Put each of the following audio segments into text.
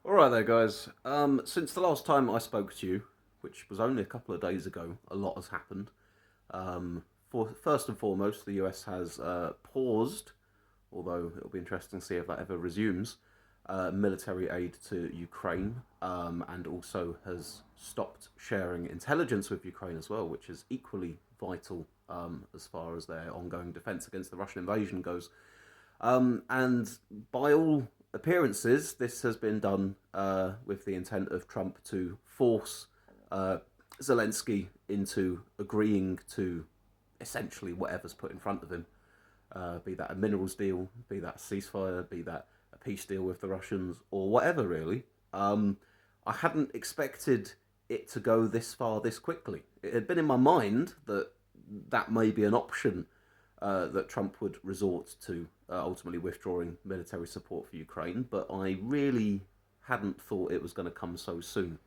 Alright there, guys. Since the last time I spoke to you, which was only a couple of days ago, a lot has happened. First and foremost, the US has paused, although it'll be interesting to see if that ever resumes, military aid to Ukraine, and also has stopped sharing intelligence with Ukraine as well, which is equally vital as far as their ongoing defense against the Russian invasion goes. And by all appearances, this has been done with the intent of Trump to force uh, Zelensky into agreeing to essentially whatever's put in front of him, be that a minerals deal, be that a ceasefire, be that a peace deal with the Russians, or whatever, really. I hadn't expected it to go this far this quickly. It had been in my mind that that may be an option that Trump would resort to ultimately withdrawing military support for Ukraine, but I really hadn't thought it was going to come so soon.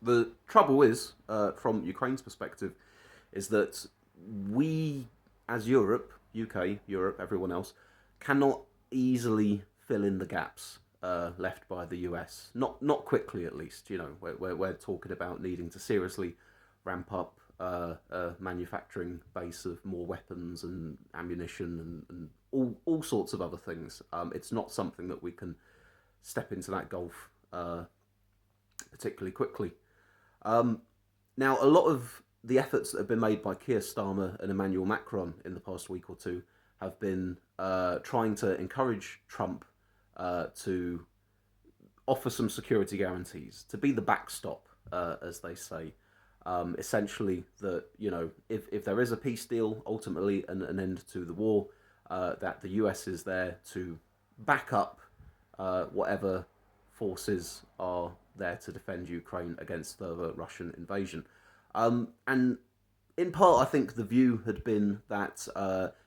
The trouble is, from Ukraine's perspective, is that we, as Europe, UK, Europe, everyone else, cannot easily fill in the gaps left by the US. Not quickly, at least. You know, we're talking about needing to seriously ramp up a manufacturing base of more weapons and ammunition and all sorts of other things. It's not something that we can step into that gulf particularly quickly. Now, a lot of the efforts that have been made by Keir Starmer and Emmanuel Macron in the past week or two have been trying to encourage Trump to offer some security guarantees, to be the backstop, as they say. Essentially, that if there is a peace deal, ultimately an end to the war, that the US is there to back up whatever forces are there to defend Ukraine against further Russian invasion. And in part, I think the view had been that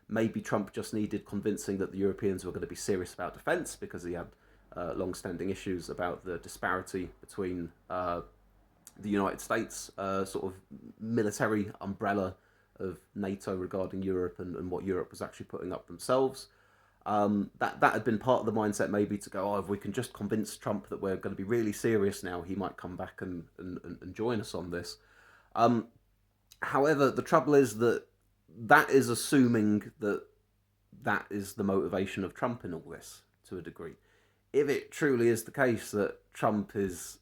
maybe Trump just needed convincing that the Europeans were going to be serious about defence because he had long-standing issues about the disparity between the United States sort of military umbrella of NATO regarding Europe and what Europe was actually putting up themselves. That had been part of the mindset maybe to go, oh, if we can just convince Trump that we're going to be really serious now, he might come back and join us on this. However, the trouble is that that is assuming that that is the motivation of Trump in all this to a degree. If it truly is the case that Trump is,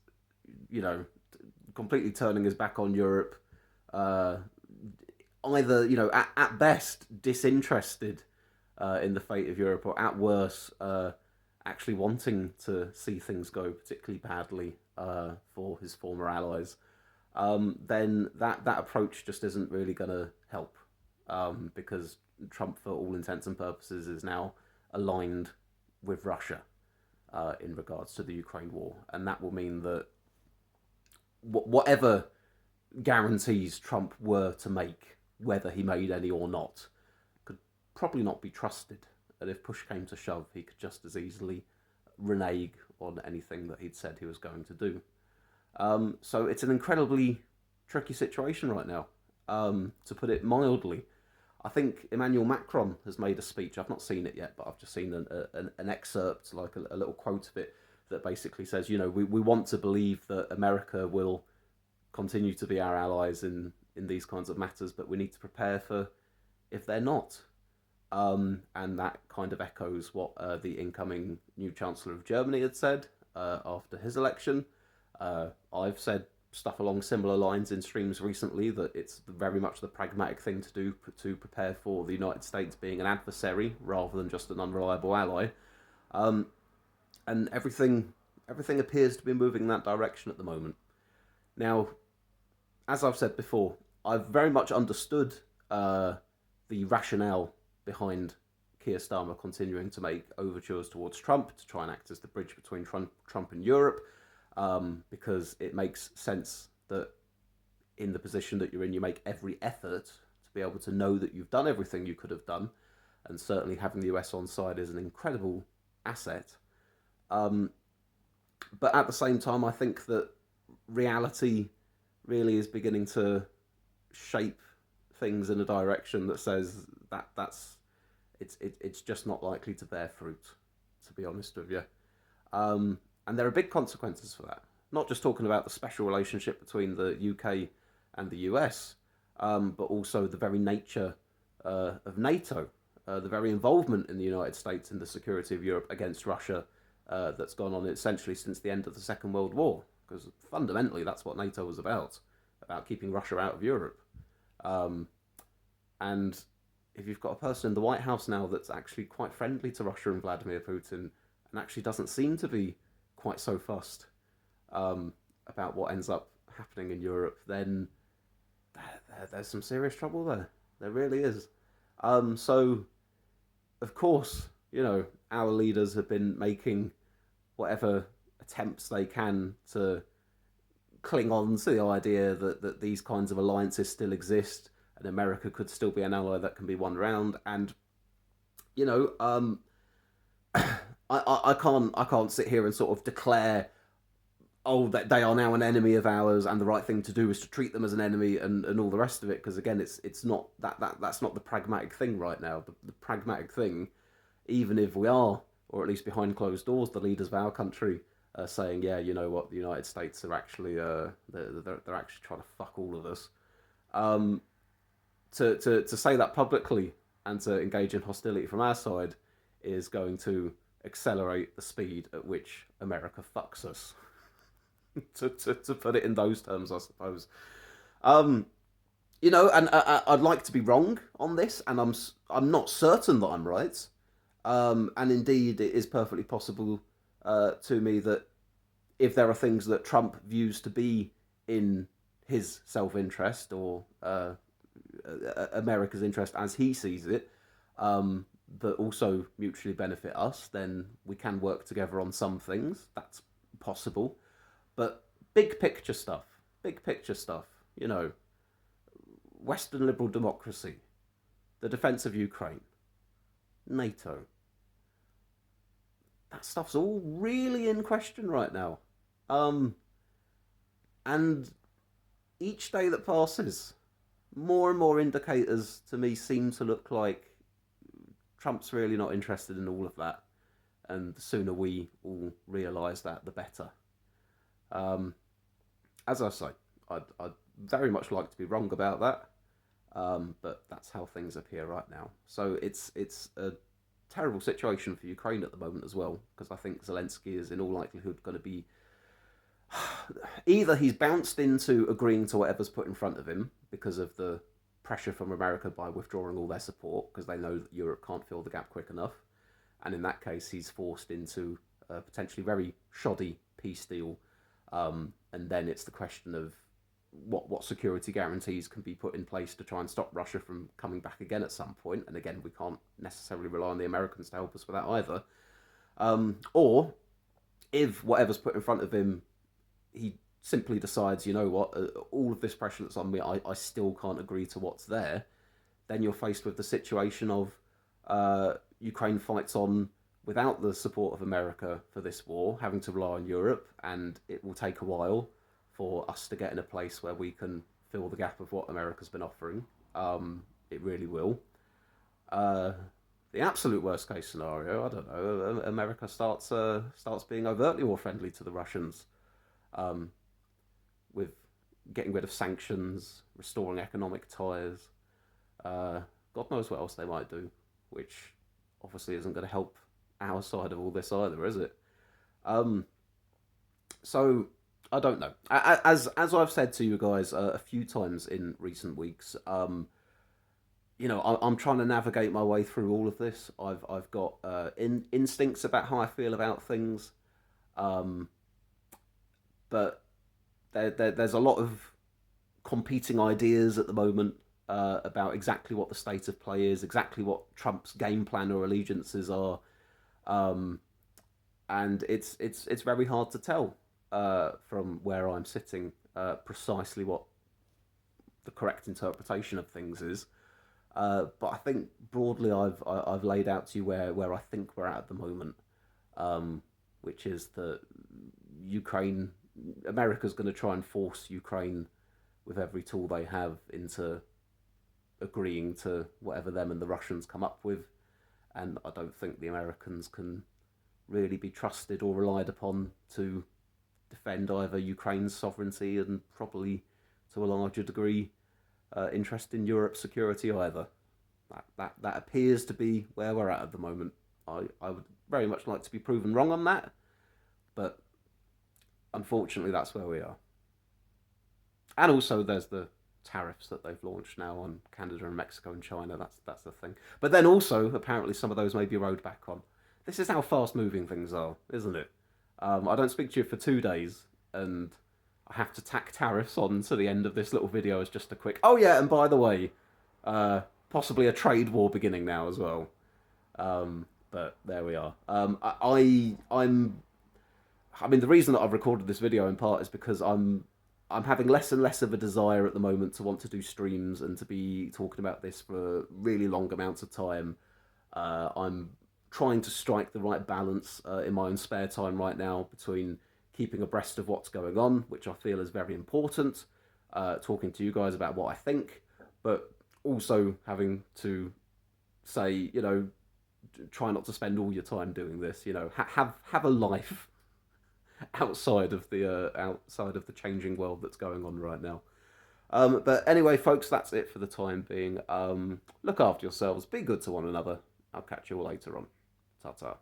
you know, completely turning his back on Europe, either, at best disinterested in the fate of Europe, or at worst, actually wanting to see things go particularly badly for his former allies, then that approach just isn't really going to help, because Trump, for all intents and purposes, is now aligned with Russia in regards to the Ukraine war, and that will mean that whatever guarantees Trump were to make, whether he made any or not, could probably not be trusted. And if push came to shove, he could just as easily renege on anything that he'd said he was going to do. So it's an incredibly tricky situation right now, to put it mildly. I think Emmanuel Macron has made a speech. I've not seen it yet, but I've just seen an excerpt, like a little quote of it, that basically says, we want to believe that America will continue to be our allies in these kinds of matters, but we need to prepare for if they're not. And that kind of echoes what the incoming new Chancellor of Germany had said after his election. I've said stuff along similar lines in streams recently, that it's very much the pragmatic thing to do to prepare for the United States being an adversary rather than just an unreliable ally. And everything appears to be moving in that direction at the moment. Now, as I've said before, I've very much understood the rationale behind Keir Starmer continuing to make overtures towards Trump to try and act as the bridge between Trump and Europe, because it makes sense that in the position that you're in, you make every effort to be able to know that you've done everything you could have done, and certainly having the US on side is an incredible asset. But at the same time, I think that reality really is beginning to shape things in a direction that says it's just not likely to bear fruit, to be honest with you. And there are big consequences for that. Not just talking about the special relationship between the UK and the US, but also the very nature of NATO, the very involvement in the United States in the security of Europe against Russia that's gone on essentially since the end of the Second World War. Because fundamentally, that's what NATO was about keeping Russia out of Europe. Um, and if you've got a person in the White House now that's actually quite friendly to Russia and Vladimir Putin, and actually doesn't seem to be quite so fussed about what ends up happening in Europe, then there's some serious trouble there. There really is. So, of course, our leaders have been making whatever attempts they can to cling on to the idea that these kinds of alliances still exist and America could still be an ally that can be won round. And, you know, I can't sit here and sort of declare, oh, that they are now an enemy of ours and the right thing to do is to treat them as an enemy and all the rest of it, because again it's not that's not the pragmatic thing right now. The pragmatic thing, even if we are, or at least behind closed doors, the leaders of our country are saying, yeah, you know what, the United States are actually they're actually trying to fuck all of us. To say that publicly and to engage in hostility from our side is going to accelerate the speed at which America fucks us. to put it in those terms, I suppose. And I'd like to be wrong on this, and I'm not certain that I'm right. And indeed, it is perfectly possible to me that if there are things that Trump views to be in his self-interest or America's interest as he sees it, that also mutually benefit us, then we can work together on some things. That's possible. But big picture stuff, Western liberal democracy, the defence of Ukraine, NATO, that stuff's all really in question right now. And each day that passes, more and more indicators to me seem to look like Trump's really not interested in all of that. And the sooner we all realise that, the better. As I say, I'd very much like to be wrong about that, but that's how things appear right now. So it's a terrible situation for Ukraine at the moment as well, because I think Zelensky is in all likelihood going to be either he's bounced into agreeing to whatever's put in front of him because of the pressure from America by withdrawing all their support, because they know that Europe can't fill the gap quick enough, and in that case he's forced into a potentially very shoddy peace deal. And then it's the question of what security guarantees can be put in place to try and stop Russia from coming back again at some point. And again, we can't necessarily rely on the Americans to help us with that either. Or if whatever's put in front of him, he simply decides, you know what, all of this pressure that's on me, I still can't agree to what's there, then you're faced with the situation of Ukraine fights on without the support of America for this war, having to rely on Europe, and it will take a while for us to get in a place where we can fill the gap of what America's been offering. It really will. The absolute worst case scenario, I don't know, America starts being overtly more friendly to the Russians, with getting rid of sanctions, restoring economic ties. God knows what else they might do, which obviously isn't going to help our side of all this either, is it? So I don't know. As I've said to you guys a few times in recent weeks, I'm trying to navigate my way through all of this. I've got instincts about how I feel about things, but there's a lot of competing ideas at the moment about exactly what the state of play is, exactly what Trump's game plan or allegiances are. And it's very hard to tell from where I'm sitting precisely what the correct interpretation of things is. But I think broadly I've laid out to you where I think we're at the moment, which is that America's going to try and force Ukraine with every tool they have into agreeing to whatever them and the Russians come up with, and I don't think the Americans can really be trusted or relied upon to defend either Ukraine's sovereignty and probably to a larger degree interest in Europe's security either. That appears to be where we're at the moment. I would very much like to be proven wrong on that, but unfortunately that's where we are. And also there's the tariffs that they've launched now on Canada and Mexico and China. That's the thing. But then also apparently some of those may be rowed back on. This is how fast moving things are, isn't it? I don't speak to you for 2 days, and I have to tack tariffs on to the end of this little video as just a quick. Oh yeah, and by the way, possibly a trade war beginning now as well. But there we are. I mean, the reason that I've recorded this video in part is because I'm having less and less of a desire at the moment to want to do streams and to be talking about this for really long amounts of time. I'm trying to strike the right balance in my own spare time right now between keeping abreast of what's going on, which I feel is very important, talking to you guys about what I think, but also having to say, you know, try not to spend all your time doing this. You know, have a life outside of the changing world that's going on right now. But anyway, folks, that's it for the time being. Look after yourselves. Be good to one another. I'll catch you all later on. Ta-ta.